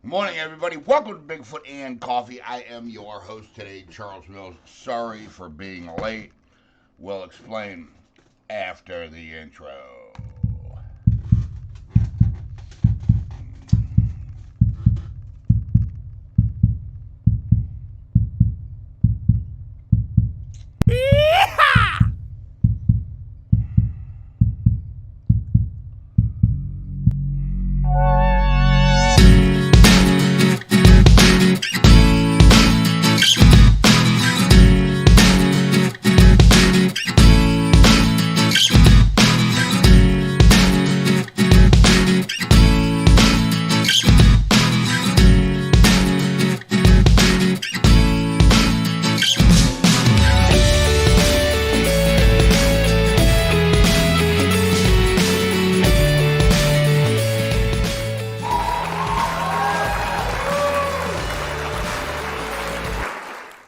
Morning, everybody. Welcome to Bigfoot and Coffee. I am your host today, Charles Mills. Sorry for being late. We'll explain after the intro.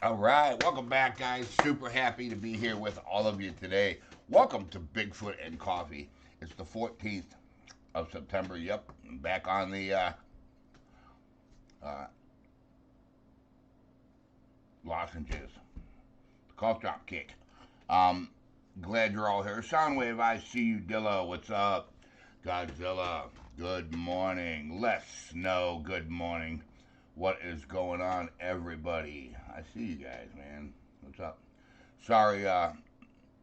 All right, welcome back, guys. Super happy to be here with all of you today. Welcome to Bigfoot and Coffee. It's the 14th of September. Yep, I'm back on the lozenges, the cough drop kick. Glad you're all here. Soundwave, I see you. Dilla, what's up? Godzilla, good morning. Les Snow, good morning. What is going on, everybody? I see you guys, man. What's up? Sorry,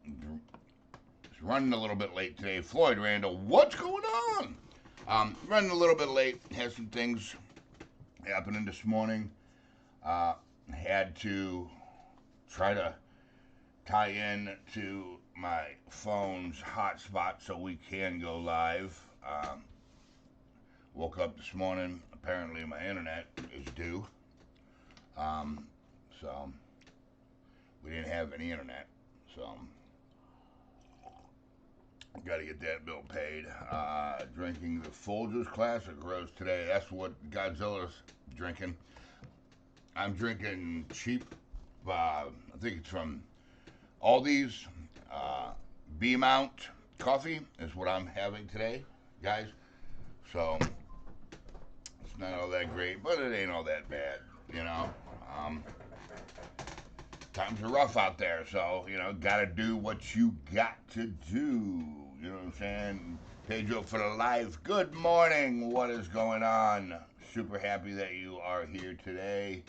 it's running a little bit late today. Floyd Randall, what's going on? Running a little bit late. Had some things happening this morning. Had to try to tie in to my phone's hotspot so we can go live. Woke up this morning. Apparently, my internet is due. So we didn't have any internet. So got to get that bill paid. Drinking the Folgers Classic Rose today. That's what Godzilla's drinking. I'm drinking cheap. I think it's from Aldi's. B-Mount coffee is what I'm having today, guys. So it's not all that great, but it ain't all that bad, you know. Times are rough out there, so, gotta do what you got to do. You know what I'm saying? Pedro for the live. Good morning. What is going on? Super happy that you are here today.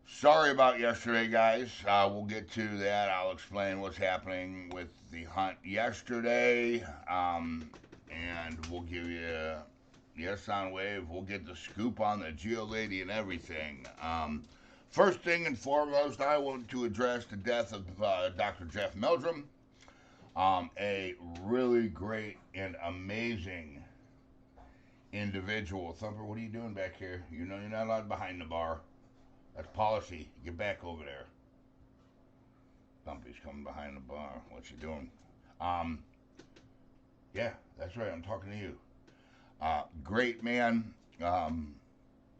Sorry about yesterday, guys. We'll get to that. I'll explain what's happening with the hunt yesterday. And we'll give you, yes, on wave. We'll get the scoop on the Geo Lady and everything. First thing and foremost, I want to address the death of Dr. Jeff Meldrum. A really great and amazing individual. Thumper, what are you doing back here? You know you're not allowed behind the bar. That's policy. Get back over there. Thumpy's coming behind the bar. What you doing? Yeah, that's right. I'm talking to you. Great man.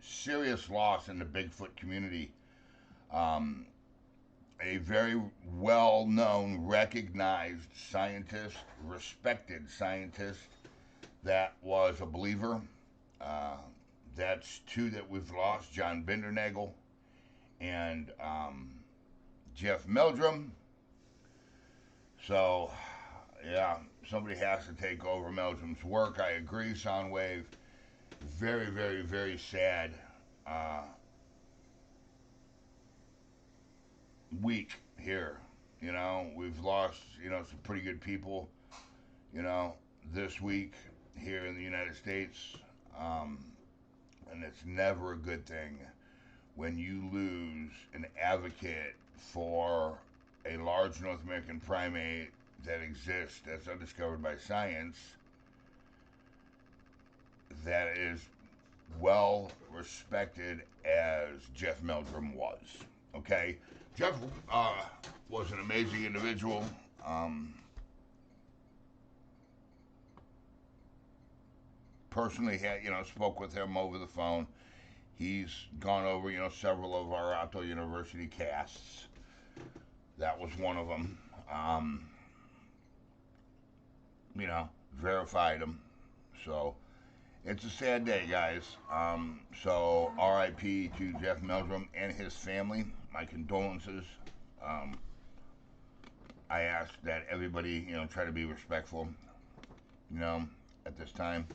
Serious loss in the Bigfoot community. A very well-known, recognized scientist, respected scientist that was a believer. That's two that we've lost, John Bindernagel and Jeff Meldrum. So, yeah, somebody has to take over Meldrum's work. I agree, Soundwave. Very, very, very sad week here. We've lost, some pretty good people, this week here in the United States. And it's never a good thing when you lose an advocate for a large North American primate that exists, that's undiscovered by science, that is well respected as Jeff Meldrum was. Okay? Jeff was an amazing individual. Personally, spoke with him over the phone. He's gone over, several of our Otto University casts. That was one of them. Verified them. So, it's a sad day, guys. So R.I.P. to Jeff Meldrum and his family. My condolences. Um, I ask that everybody, try to be respectful, you know, at this time.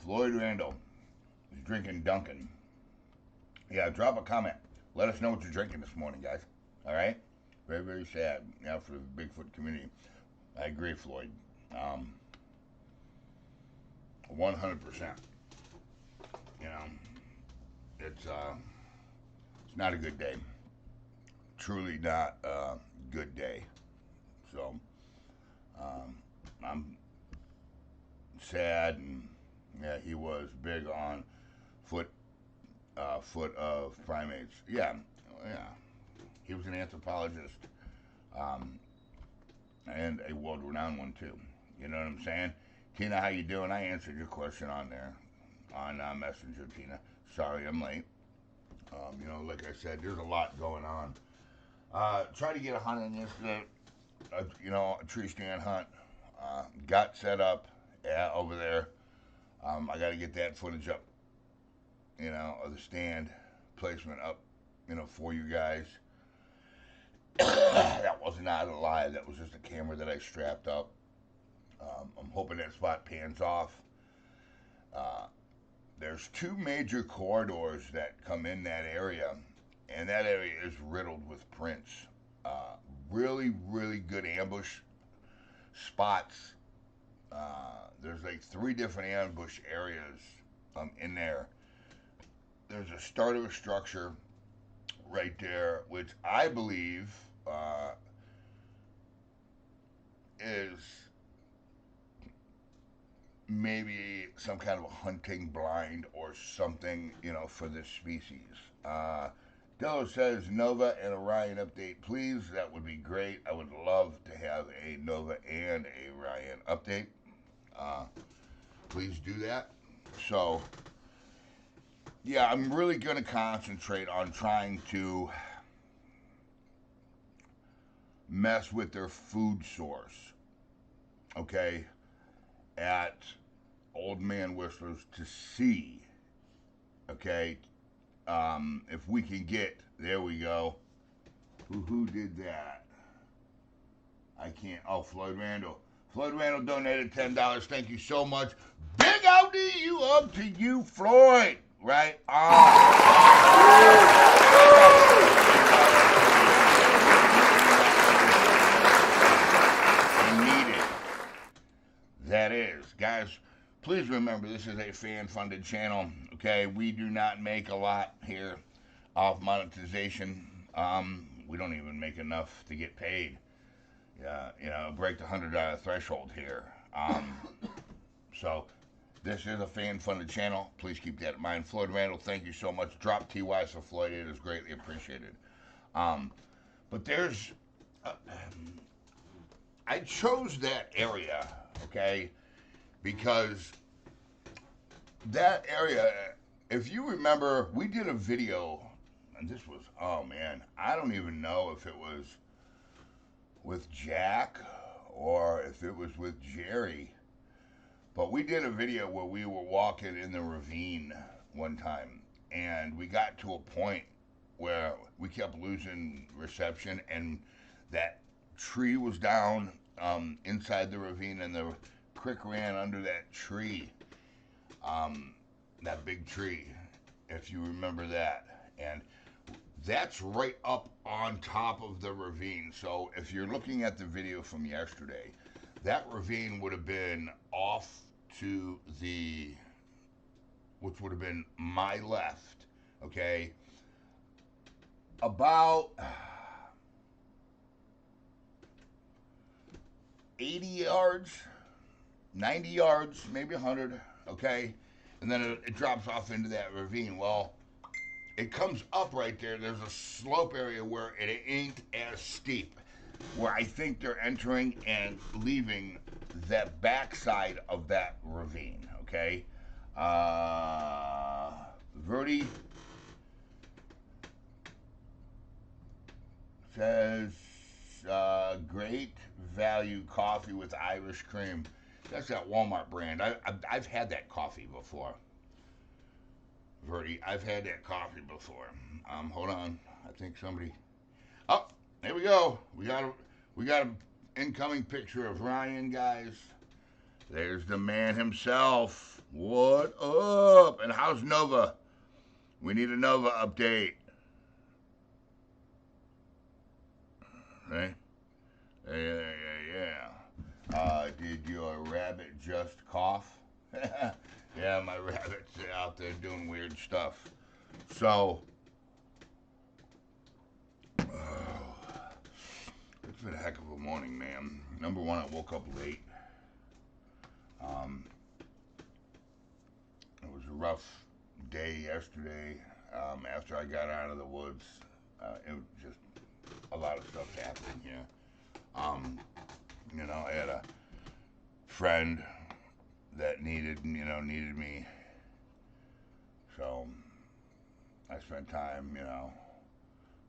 Floyd Randall is drinking Dunkin'. Yeah, drop a comment. Let us know what you're drinking this morning, guys. All right? Very, very sad. For the Bigfoot community. I agree, Floyd. 100%. You know, it's not a good day. Truly not a good day. So, I'm sad, and yeah, he was big on foot of primates. Yeah. He was an anthropologist, and a world-renowned one too. You know what I'm saying? Tina, how you doing? I answered your question on there, on Messenger, Tina. Sorry I'm late. Like I said, there's a lot going on. Tried to get a hunt in yesterday, a tree stand hunt. Got set up, over there. I got to get that footage up, of the stand placement up, for you guys. That was not live. That was just a camera that I strapped up. I'm hoping that spot pans off. There's two major corridors that come in that area, and that area is riddled with prints. Really, really good ambush spots. There's like 3 different ambush areas in there. There's a starter structure right there, which I believe is maybe some kind of a hunting blind or something, for this species. Dello says Nova and Orion update, please. That would be great. I would love to have a Nova and a Orion update. Please do that. So, yeah, I'm really going to concentrate on trying to mess with their food source, okay, at Old Man Whistlers to see, okay, if we can get, there we go. Who did that? I can't, Floyd Randall. Floyd Randall donated $10. Thank you so much. Big out to you, up to you, Floyd. Right on. Needed. That is. Guys, please remember this is a fan-funded channel, okay? We do not make a lot here off monetization. We don't even make enough to get paid. Break the $100 threshold here. So this is a fan-funded channel. Please keep that in mind. Floyd Randall, thank you so much. Drop TY for Floyd. It is greatly appreciated. But there's... I chose that area, okay, because that area, if you remember, we did a video, and this was, oh man, I don't even know if it was with Jack or if it was with Jerry, but we did a video where we were walking in the ravine one time, and we got to a point where we kept losing reception, and that tree was down inside the ravine, and the creek ran under that tree, that big tree, if you remember that. And that's right up on top of the ravine. So if you're looking at the video from yesterday, that ravine would have been off to the, which would have been my left, okay, about 80 yards, 90 yards, maybe 100, okay? And then it drops off into that ravine. Well, it comes up right there. There's a slope area where it ain't as steep, where I think they're entering and leaving that backside of that ravine, okay? Verdi says, great value coffee with Irish cream. That's that Walmart brand. I've had that coffee before. Verdi, I've had that coffee before. Hold on. I think somebody. Oh, there we go. We got an incoming picture of Ryan, guys. There's the man himself. What up? And how's Nova? We need a Nova update. Right? Yeah. Did your rabbit just cough? Yeah, my rabbit's out there doing weird stuff. So, oh, it's been a heck of a morning, man. Number one, I woke up late. Um, it was a rough day yesterday. After I got out of the woods, it was just a lot of stuff happening here. I had a friend that needed me. So I spent time,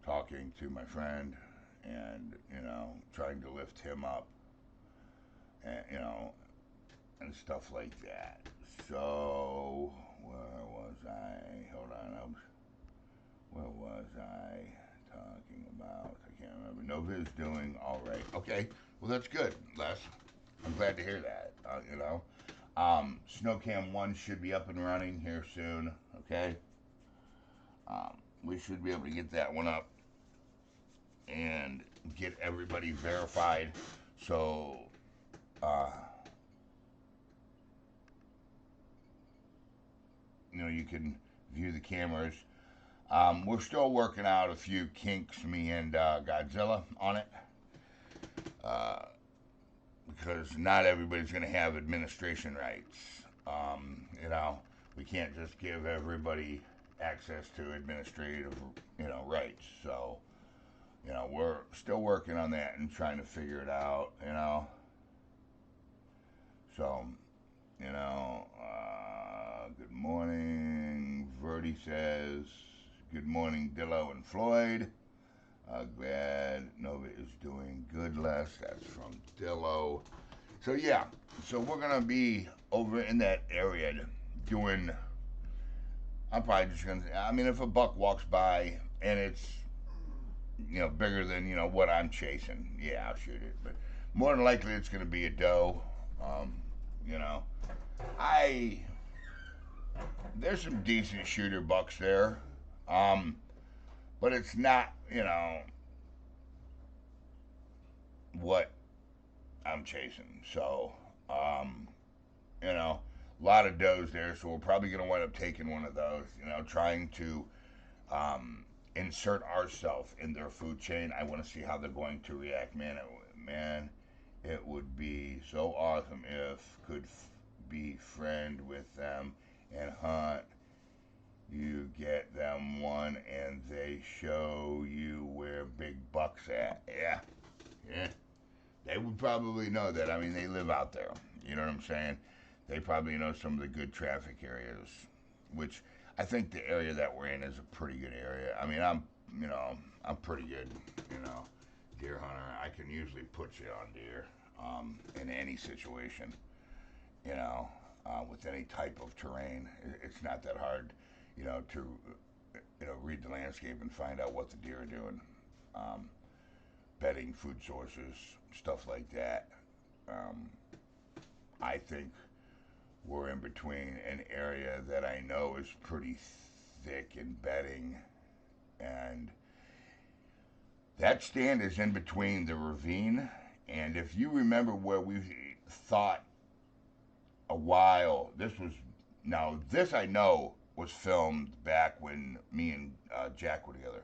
talking to my friend and, trying to lift him up and, and stuff like that. So, where was I? Hold on. Where was I talking about? I can't remember. Nova's doing all right. Okay. Well, that's good, Les. I'm glad to hear that, Snowcam 1 should be up and running here soon, okay? We should be able to get that one up and get everybody verified so you can view the cameras. We're still working out a few kinks, me and Godzilla, on it. Because not everybody's going to have administration rights. We can't just give everybody access to administrative, rights. So, we're still working on that and trying to figure it out, So, good morning. Verdi says, good morning, Dillo and Floyd. Glad Nova is doing good, Les. That's from Dillo. So, yeah. So, we're going to be over in that area doing. I'm probably just going to. If a buck walks by and it's, bigger than, what I'm chasing, yeah, I'll shoot it. But more than likely, it's going to be a doe. There's some decent shooter bucks there. But it's not, what I'm chasing. So, a lot of does there. So we're probably going to wind up taking one of those, trying to insert ourselves in their food chain. I want to see how they're going to react. Man, it would be so awesome if could be friend with them and hunt. You get them one and they show you where big buck's at. Yeah. They would probably know that. They live out there. You know what I'm saying? They probably know some of the good traffic areas, which I think the area that we're in is a pretty good area. I'm pretty good, deer hunter. I can usually put you on deer, in any situation, with any type of terrain. It's not that hard, to read the landscape and find out what the deer are doing. Bedding, food sources, stuff like that. I think we're in between an area that I know is pretty thick in bedding, and that stand is in between the ravine. And if you remember where we thought a while, this I know was filmed back when me and Jack were together.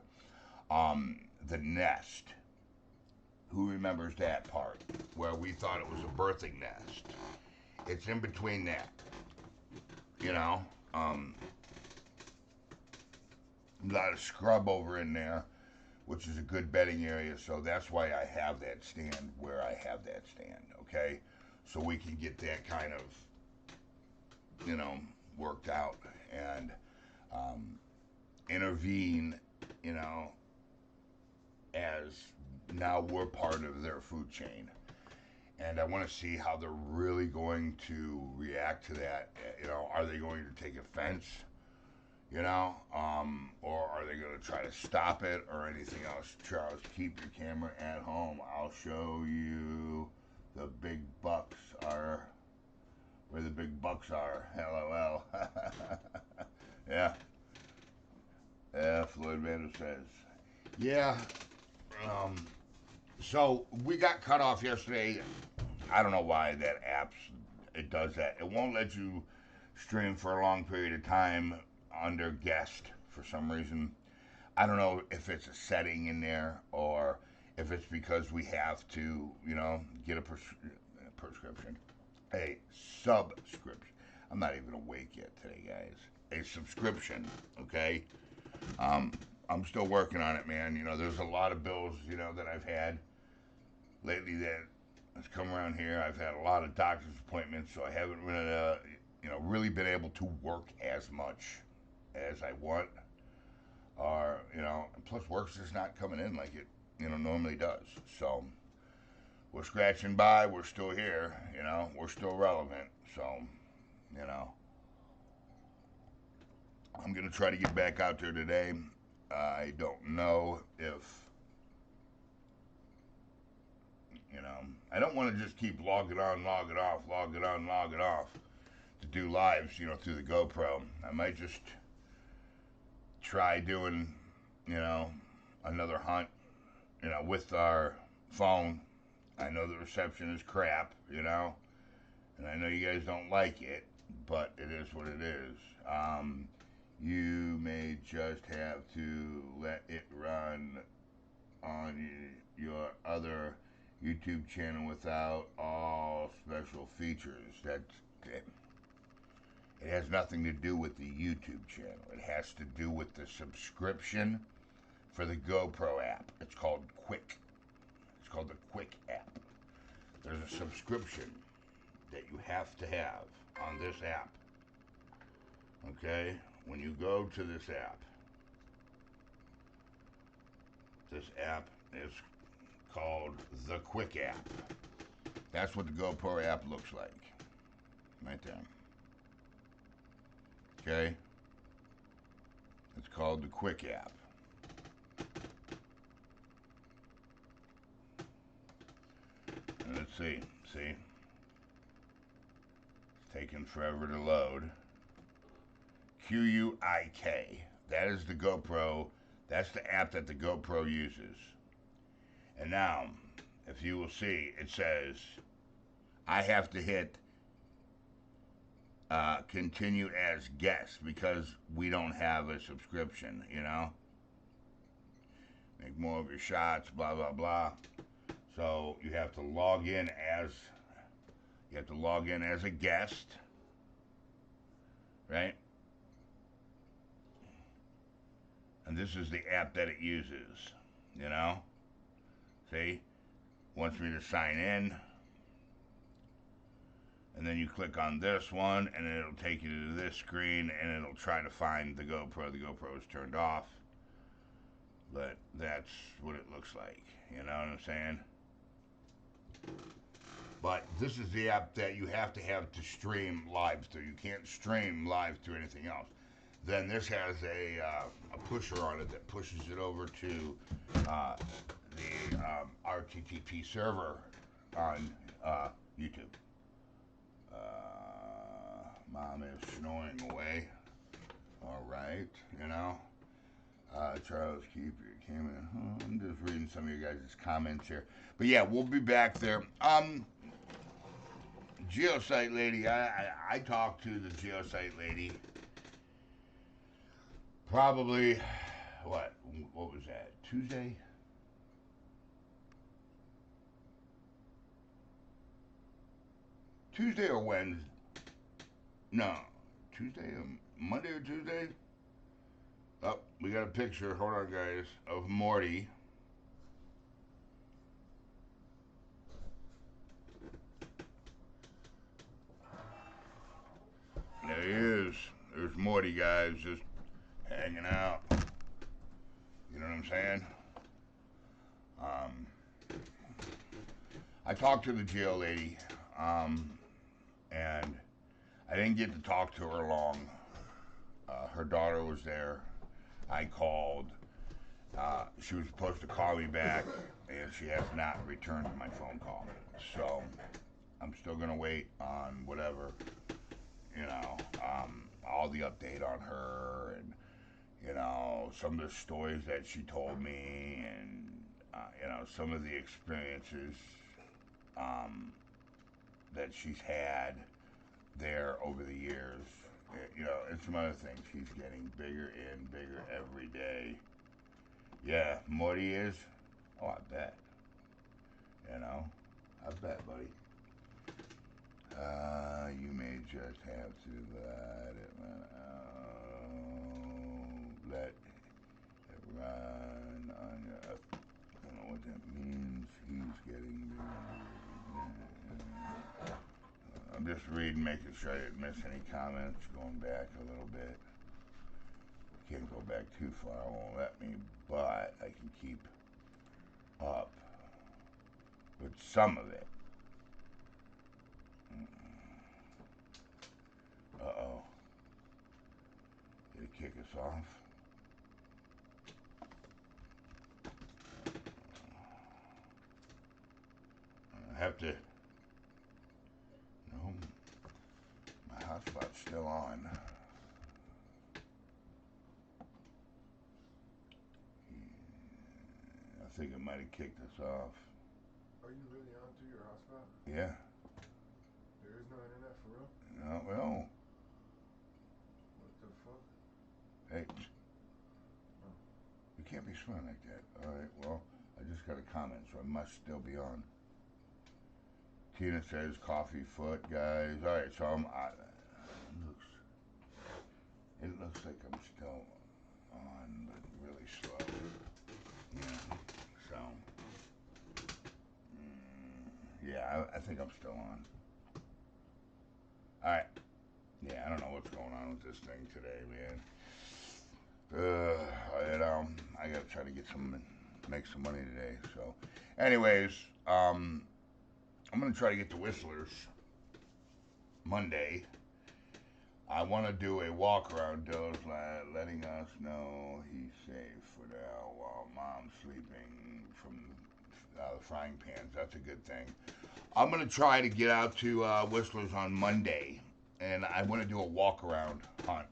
The nest. Who remembers that part? Where we thought it was a birthing nest. It's in between that. A lot of scrub over in there, which is a good bedding area. So that's why I have that stand where I have that stand. Okay? So we can get that kind of, worked out and intervene, as now we're part of their food chain. and I want to see how they're really going to react to that. You know, are they going to take offense? You know, or are they going to try to stop it or anything else? Charles, keep your camera at home. I'll show you the big bucks are where the big bucks are. LOL. Yeah. Yeah, Floyd Vander says. Yeah. Um, so we got cut off yesterday. I don't know why that it does that. It won't let you stream for a long period of time under guest for some reason. I don't know if it's a setting in there or if it's because we have to, you know, get a prescription, a subscription. I'm not even awake yet today, guys. A subscription, okay? I'm still working on it, man. You know, there's a lot of bills, you know, that I've had lately that has come around here. I've had a lot of doctor's appointments, so I haven't really, you know, really been able to work as much as I want. Or, you know, plus work's just not coming in like it, you know, normally does. So we're scratching by. We're still here, you know. We're still relevant. So, you know, I'm going to try to get back out there today. I don't know if, you know, I don't want to just keep logging on, logging off, logging on, logging off to do lives, you know, through the GoPro. I might just try doing, you know, another hunt, you know, with our phone. I know the reception is crap, you know, and I know you guys don't like it, but it is what it is. You may just have to let it run on your other YouTube channel without all special features. That's it. It has nothing to do with the YouTube channel. It has to do with the subscription for the GoPro app. It's called Quick. It's called the Quick app. There's a subscription that you have to have on this app. Okay? When you go to this app is called the Quick app. That's what the GoPro app looks like. Right there. Okay? It's called the Quick app. And let's see. See? It's taking forever to load. QUIK. That is the GoPro. That's the app that the GoPro uses. And now, if you will see, it says I have to hit continue as guest because we don't have a subscription, you know? Make more of your shots, blah, blah, blah. So you have to log in as a guest, right? And this is the app that it uses, you know? See? Wants me to sign in. And then you click on this one, and it'll take you to this screen, and it'll try to find the GoPro. The GoPro is turned off. But that's what it looks like. You know what I'm saying? But this is the app that you have to stream live through. You can't stream live through anything else. Then this has a pusher on it that pushes it over to the RTTP server on YouTube. Mom is snoring away. All right, you know. Charles, keep your camera. I'm just reading some of you guys' comments here. But yeah, we'll be back there. Geosite lady, I talked to the geosite lady. Probably, what was that? Tuesday? Tuesday or Wednesday? No, Tuesday, Monday or Tuesday? Oh, we got a picture, hold on guys, of Morty. There he is. There's Morty, guys, just hanging out. You know what I'm saying? I talked to the jail lady, and I didn't get to talk to her long. Her daughter was there. I called. She was supposed to call me back, and she has not returned my phone call. So I'm still gonna wait on whatever, all the update on her, and some of the stories that she told me, and some of the experiences that she's had there over the years. And some other things. She's getting bigger and bigger every day. Yeah, Morty is. Oh, I bet. I bet, buddy. You may just have to let it run on your. I don't know what that means. He's getting bigger. I'm just reading, making sure I didn't miss any comments. Going back a little bit. Can't go back too far. It won't let me, but I can keep up with some of it. Uh-oh. Did it kick us off? I have to... No. My hotspot's still on. I think it might have kicked us off. Are you really on to your hotspot? Yeah. There is no internet for real? No, well. What the fuck? Hey. Oh. You can't be swearing like that. Alright, well, I just got a comment, so I must still be on. Tina says coffee foot, guys. Alright, so it looks like I'm still on, but really slow. Yeah. So. Yeah, I think I'm still on. Alright. Yeah, I don't know what's going on with this thing today, man. I gotta try to make some money today. So, anyways, I'm gonna try to get to Whistler's Monday. I want to do a walk around Dill's, letting us know he's safe for now while Mom's sleeping from the frying pans. That's a good thing. I'm going to try to get out to Whistler's on Monday, and I want to do a walk around hunt.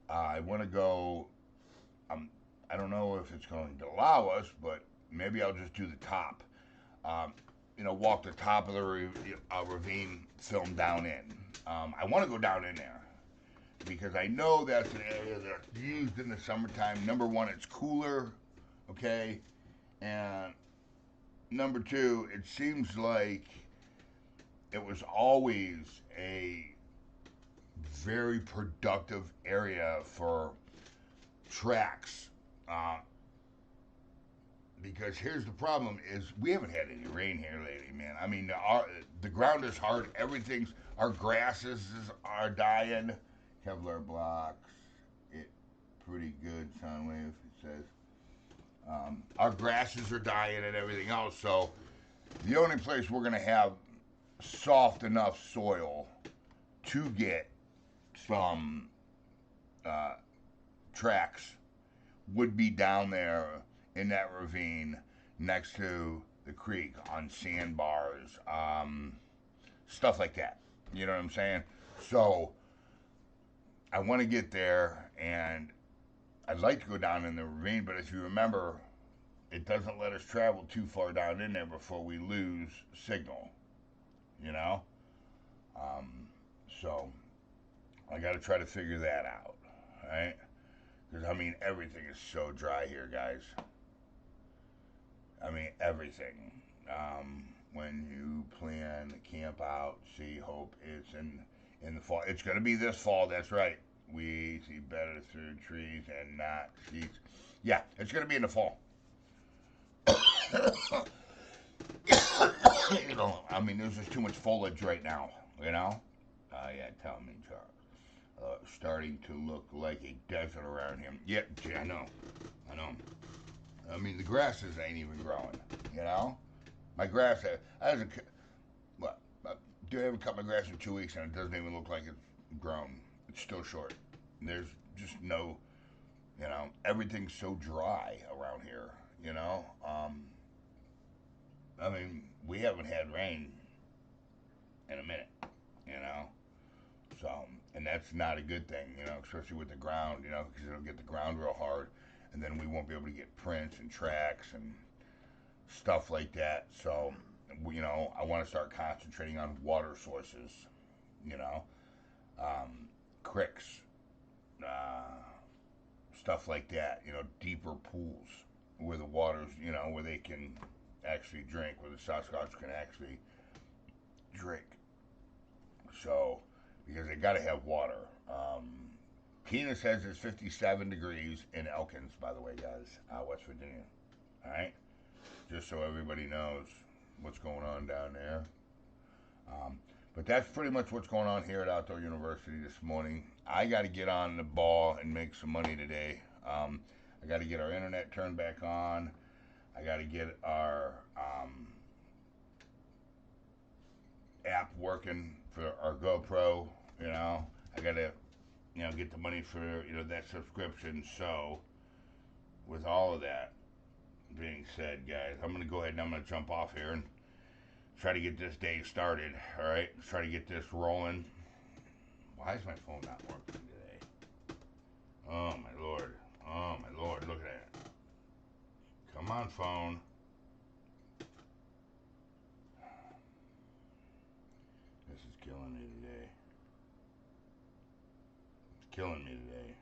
I want to go, I don't know if it's going to allow us, but maybe I'll just do the top. Walk the top of the ravine, film down in. I want to go down in there because I know that's an area that's used in the summertime. Number one, it's cooler, okay? And number two, it seems like it was always a very productive area for tracks. Because here's the problem is we haven't had any rain here lately, man. I mean, the ground is hard. Our grasses are dying. Kevlar blocks, pretty good, Soundwave, it says. Our grasses are dying and everything else, so the only place we're going to have soft enough soil to get some tracks would be down there in that ravine next to the creek on sandbars, stuff like that. You know what I'm saying? So I want to get there, and I'd like to go down in the ravine, but if you remember, it doesn't let us travel too far down in there before we lose signal, So I got to try to figure that out, right? Because, everything is so dry here, guys. Everything. When you plan to camp out, hope it's in the fall. It's going to be this fall, that's right. We see better through trees and not seeds. Yeah, it's going to be in the fall. There's just too much foliage right now, Yeah, tell me, Charles. Starting to look like a desert around him. Yeah, I know. The grasses ain't even growing, My grass, I hasn't, what, dude, I haven't cut my grass in 2 weeks and it doesn't even look like it's grown. It's still short. There's just no, everything's so dry around here, you know. I mean, we haven't had rain in a minute, you know. So, and that's not a good thing, especially with the ground, because it'll get the ground real hard, and then we won't be able to get prints and tracks and stuff like that. So, I want to start concentrating on water sources, you know, creeks, stuff like that, deeper pools where the water's, where they can actually drink, where the Sasquatch can actually drink. So, because they got to have water. Keena says it's 57 degrees in Elkins, by the way, guys, West Virginia. All right? Just so everybody knows what's going on down there. But that's pretty much what's going on here at Outdoor University this morning. I got to get on the ball and make some money today. I got to get our internet turned back on. I got to get our app working for our GoPro. I got to, get the money for, that subscription. So, with all of that being said, guys, I'm going to go ahead and I'm going to jump off here and try to get this day started. All right, let's try to get this rolling. Why is my phone not working today? Oh my lord! Oh my lord! Look at that! Come on, phone. This is killing me today. It's killing me today.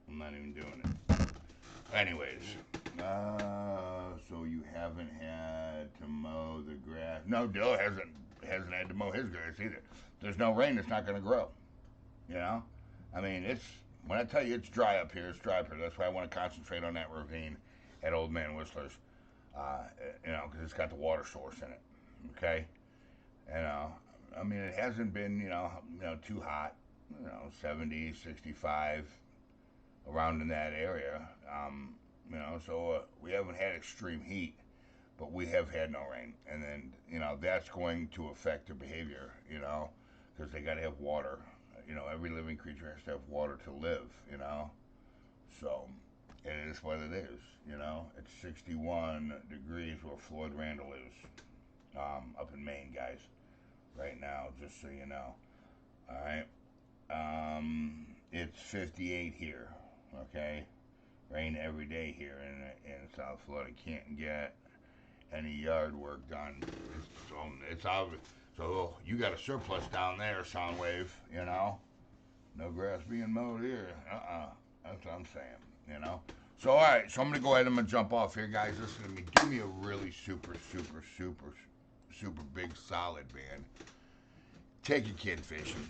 I'm not even doing it. Anyways, so you haven't had to mow the grass? No, Dill hasn't had to mow his grass either. There's no rain, it's not going to grow. I mean, when I tell you it's dry up here, it's dry up here. That's why I want to concentrate on that ravine at Old Man Whistler's, because it's got the water source in it. Okay, I mean, it hasn't been, too hot. 70, 65, around in that area. So we haven't had extreme heat, but we have had no rain, and then that's going to affect their behavior, because they got to have water. Every living creature has to have water to live. So it is what it is. It's 61 degrees where Floyd Randall is, up in Maine, guys, right now, just so you know. All right. It's 58 here. Okay. Rain every day here in South Florida. Can't get any yard work done. It's obvious. So you got a surplus down there, Soundwave. No grass being mowed here. That's what I'm saying. So all right. So I'm gonna go ahead and I'm gonna jump off here, guys. Listen to me. Do me a really super big solid, man. Take a kid fishing.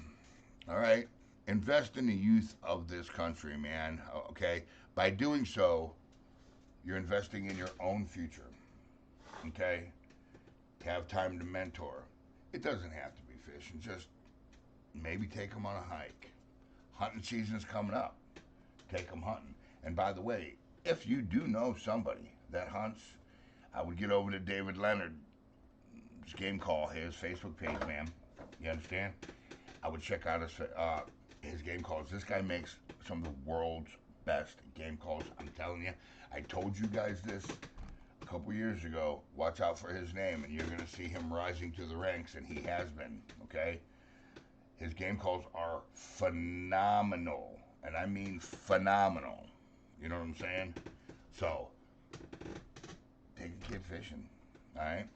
All right. Invest in the youth of this country, man. Okay. By doing so, you're investing in your own future. Okay? Have time to mentor. It doesn't have to be fishing. Just maybe take them on a hike. Hunting season's coming up. Take them hunting. And by the way, if you do know somebody that hunts, I would get over to David Leonard's game call, his Facebook page, man. You understand? I would check out his game calls. This guy makes some of the world's best game calls. I'm telling you. I told you guys this a couple years ago. Watch out for his name, and you're going to see him rising to the ranks, and he has been, okay? His game calls are phenomenal, and I mean phenomenal. You know what I'm saying? So, take a kid fishing, all right?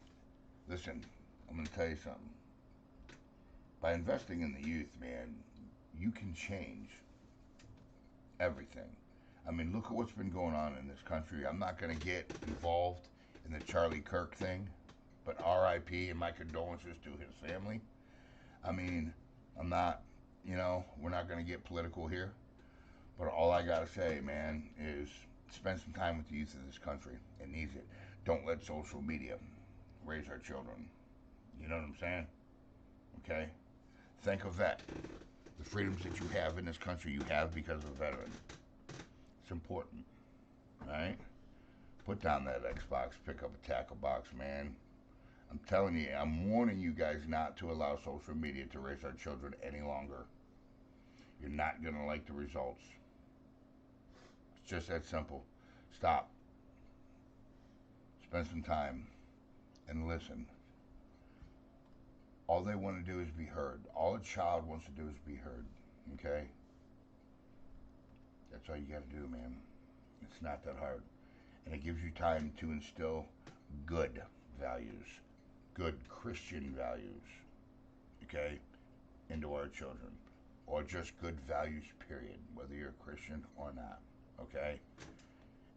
Listen, I'm going to tell you something. By investing in the youth, man, you can change everything. I mean, look at what's been going on in this country. I'm not going to get involved in the Charlie Kirk thing, but RIP and my condolences to his family. I mean, I'm not, we're not going to get political here, but all I got to say, man, is spend some time with the youth of this country. It needs it. Don't let social media raise our children. You know what I'm saying? Okay? Think of that. The freedoms that you have in this country, you have because of a veteran. It's important. All right? Put down that Xbox, pick up a tackle box, man. I'm telling you, I'm warning you guys not to allow social media to raise our children any longer. You're not going to like the results. It's just that simple. Stop. Spend some time and listen. All they want to do is be heard. All a child wants to do is be heard. Okay? That's all you got to do, man. It's not that hard. And it gives you time to instill good values, good Christian values, okay, into our children. Or just good values, period, whether you're a Christian or not, okay?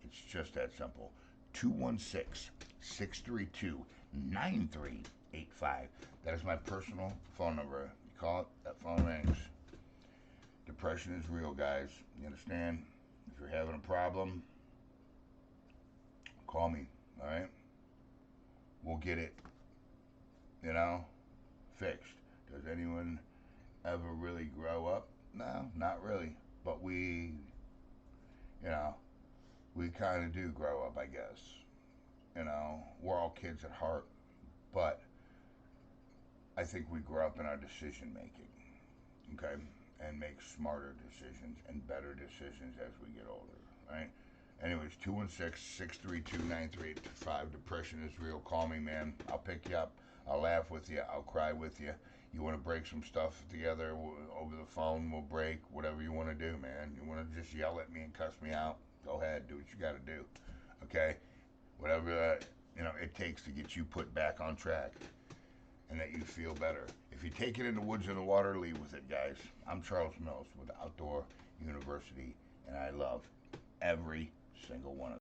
It's just that simple. 216-632-9385. That is my personal phone number. You call it, that phone rings. Depression is real, guys. You understand? If you're having a problem, call me, all right? We'll get it, fixed. Does anyone ever really grow up? No, not really. But we kind of do grow up, I guess. We're all kids at heart, but I think we grow up in our decision making, okay? And make smarter decisions and better decisions as we get older, right? Anyways, 216-632-9385. Depression is real. Call me, man. I'll pick you up. I'll laugh with you. I'll cry with you. You want to break some stuff together over the phone, we'll break. Whatever you want to do, man. You want to just yell at me and cuss me out, go ahead. Do what you got to do, okay? Whatever, it takes to get you put back on track and that you feel better. If you take it in the woods and the water, leave with it, guys. I'm Charles Mills with Outdoor University, and I love every single one of